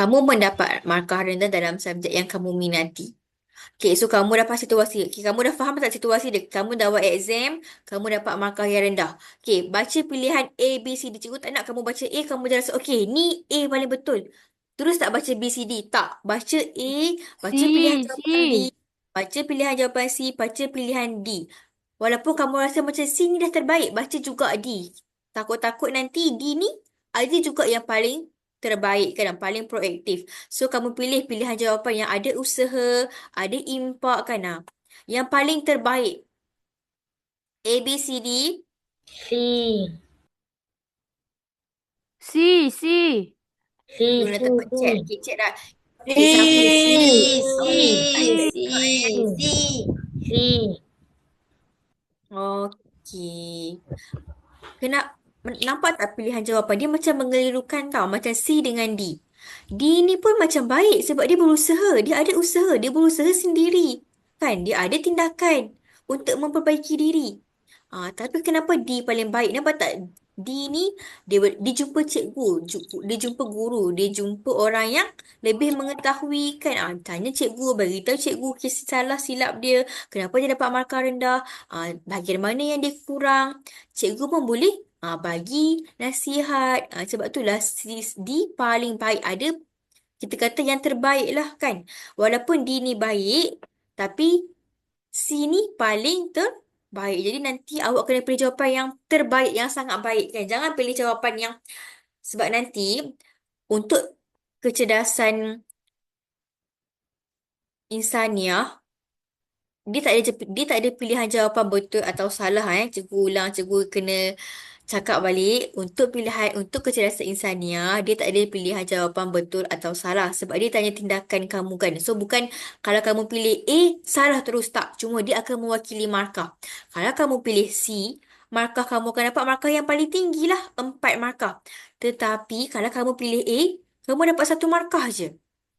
kamu mendapat markah rendah dalam subjek yang kamu minati. Okay, so kamu dapat situasi. Okay, kamu dah faham tak situasi dia? Kamu dah buat exam, kamu dapat markah yang rendah. Okay, baca pilihan A, B, C, D. Cikgu tak nak kamu baca A, kamu jangan rasa, okay, ni A paling betul. Terus tak baca B, C, D. Tak. Baca A, baca pilihan C, jawapan B, C. baca pilihan jawapan C, baca pilihan D. Walaupun kamu rasa macam C ni dah terbaik, baca juga D. Takut-takut nanti D ni ada juga yang paling terbaik kan, yang paling proaktif. So, kamu pilih pilihan jawapan yang ada usaha, ada impak kan. Yang paling terbaik. A, B, C, D. C. C, C. Dia C, nak C, dapat chat. C. Okay, chat dah. Okay, siapa? C. C, Okey, tak ada C, juga C, C. Okey. Kena nampak tak pilihan jawapan dia macam mengelirukan tau, macam C dengan D. D ni pun macam baik sebab dia berusaha, dia ada usaha, dia berusaha sendiri. Kan, dia ada tindakan untuk memperbaiki diri. Tapi kenapa D paling baik? Nampak tak? D ni dia jumpa cikgu, dia jumpa guru, dia jumpa orang yang lebih mengetahui kan. Tanya cikgu, bagi tahu cikgu kes salah silap dia, kenapa dia dapat markah rendah, bahagian mana yang dia kurang. Cikgu pun boleh bagi nasihat. Sebab itulah sis D paling baik. Ada kita kata yang terbaik lah kan. Walaupun D ni baik, tapi C ni paling terbaik. Jadi nanti awak kena pilih jawapan yang terbaik, yang sangat baik kan. Jangan pilih jawapan yang sebab nanti untuk kecerdasan insaniah dia tak ada pilihan jawapan betul atau salah Cikgu ulang, cikgu kena cakap balik untuk pilihan untuk kecerdasan insania dia tak ada pilihan jawapan betul atau salah sebab dia tanya tindakan kamu kan. So bukan kalau kamu pilih A salah terus tak. Cuma dia akan mewakili markah. Kalau kamu pilih C, markah kamu akan dapat markah yang paling tinggi lah, 4 markah. Tetapi kalau kamu pilih A, kamu dapat 1 markah je.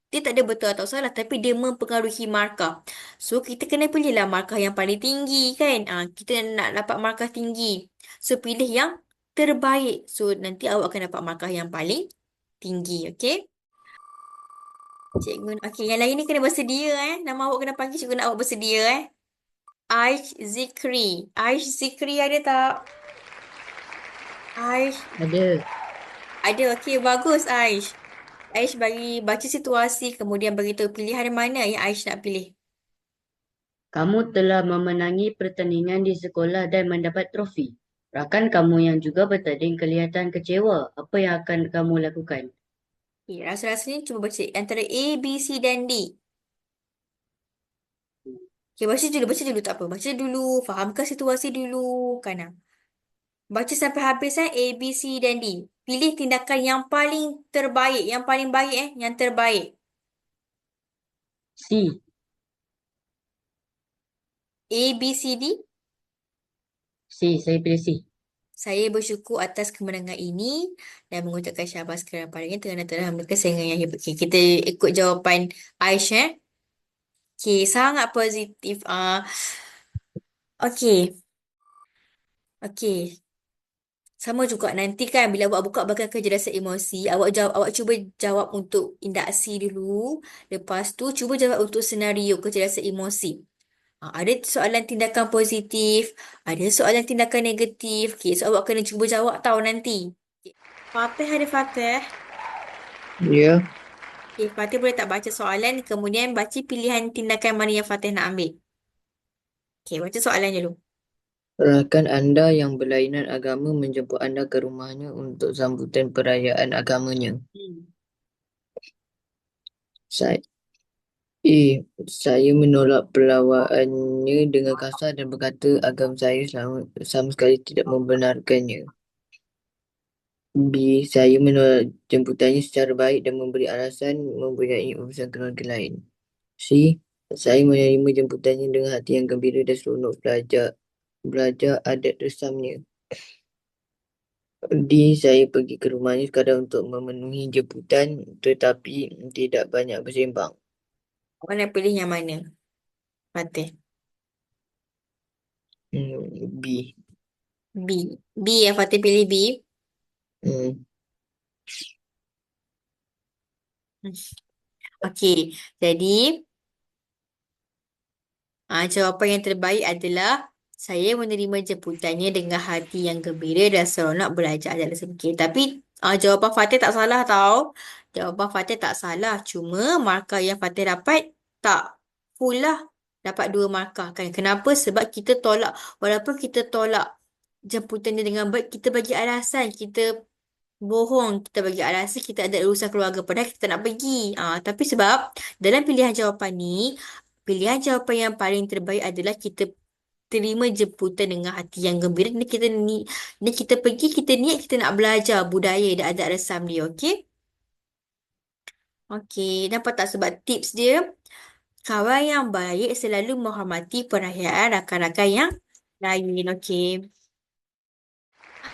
Dia tak ada betul atau salah tapi dia mempengaruhi markah. So kita kena pilihlah markah yang paling tinggi kan. Kita nak dapat markah tinggi. So pilih yang terbaik. So nanti awak akan dapat markah yang paling tinggi. Okay? Cikgu. Okay, yang lain ni kena bersedia Nama awak kena panggil cikgu nak awak bersedia Aish Zikri. Aish Zikri ada tak? Aish. Ada. Ada. Okay, bagus Aish. Aish bagi baca situasi kemudian beritahu pilihan mana yang Aish nak pilih. Kamu telah memenangi pertandingan di sekolah dan mendapat trofi. Rakan kamu yang juga bertanding kelihatan kecewa. Apa yang akan kamu lakukan? Okay, rasa-rasanya cuba baca antara A, B, C dan D. Okay, baca dulu tak apa. Baca dulu, fahamkan situasi dulu. Kan? Baca sampai habis A, B, C dan D. Pilih tindakan yang paling terbaik, yang paling baik yang terbaik. C. A, B, C, D. C. Saya pilih C. Saya bersyukur atas kemenangan ini dan mengucapkan syabas kerana padanya Tuhan dan telah memberikan kesayangan yang hebat. Okay, kita ikut jawapan Aisyah. Okay, sangat positif. Okay, okay. Sama juga nanti kan bila awak buka bahagian kecerdasan emosi, awak cuba jawab untuk induksi dulu. Lepas tu cuba jawab untuk senario kecerdasan emosi. Ada soalan tindakan positif, ada soalan tindakan negatif. Okay, so awak kena cuba jawab tahu nanti. Okay. Fatih ada Fatih. Ya. Okay, Fatih boleh tak baca soalan kemudian baca pilihan tindakan mana yang Fatih nak ambil. Okay, baca soalan dulu. Rakan Anda yang berlainan agama menjemput Anda ke rumahnya untuk sambutan perayaan agamanya. Hmm. Saya, saya menolak perlawaannya dengan kasar dan berkata agama saya sama sekali tidak membenarkannya. B. Saya menolak jemputannya secara baik dan memberi alasan mempunyai urusan keluarga lain. C. Saya menerima jemputannya dengan hati yang gembira dan seronok belajar adat resamnya. D. Saya pergi ke rumahnya sekadar untuk memenuhi jemputan tetapi tidak banyak bersembang. Awak nak pilih yang mana? Fatih. B. B. B yang Fatih pilih B. Hmm. Okey, jadi jawapan yang terbaik adalah saya menerima jemputannya dengan hati yang gembira dan seronok belajar dalam sedikit. Tapi jawapan Fatih tak salah tau. Jawapan Fatih tak salah. Cuma markah yang Fatih dapat tak full lah. Dapat 2 markah kan. Kenapa? Sebab kita tolak. Walaupun kita tolak jemputannya dengan baik, kita bagi alasan. Kita bohong. Kita bagi alasan kita ada urusan keluarga. Padahal kita tak nak pergi. Tapi sebab dalam pilihan jawapan ni, pilihan jawapan yang paling terbaik adalah kita terima jemputan dengan hati yang gembira dan kita pergi, kita niat kita nak belajar budaya dan adat resam dia, okey? Okey, nampak tak sebab tips dia? Kawan yang baik selalu menghormati perayaan rakan-rakan yang lain, okey?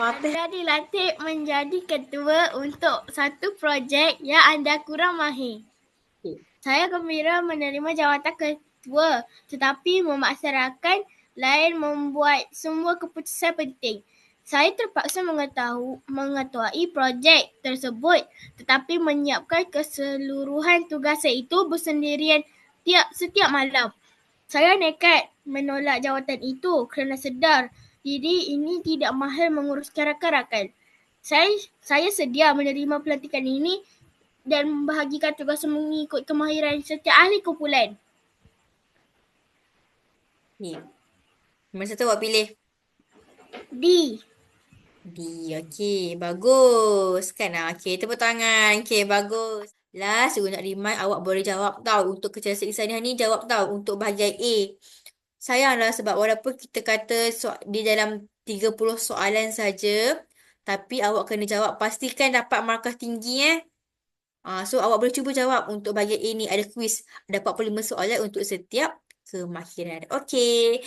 Fatih. Anda dilantik menjadi ketua untuk satu projek yang anda kurang mahir. Saya gembira menerima jawatan ketua, tetapi memaksa lain membuat semua keputusan penting. Saya terpaksa mengetuai projek tersebut, tetapi menyiapkan keseluruhan tugas itu bersendirian setiap malam. Saya nekat menolak jawatan itu kerana sedar diri ini tidak mahir menguruskan rakan-rakan. Saya sedia menerima pelantikan ini dan membahagikan tugas mengikut kemahiran setiap ahli kumpulan. Ni. Nombor 1 awak pilih. D. D, okey. Bagus. Kan? Okey, tepuk tangan. Okey, bagus. Last, saya nak remind awak boleh jawab tau. Untuk kecerdasan insaniah ni jawab tau. Untuk bahagian A. Sayanglah sebab walaupun kita kata di dalam 30 soalan saja, tapi awak kena jawab. Pastikan dapat markah tinggi So awak boleh cuba jawab untuk bahagian A ni. Ada kuis. Ada 45 soalan untuk setiap kemahiran. Okey.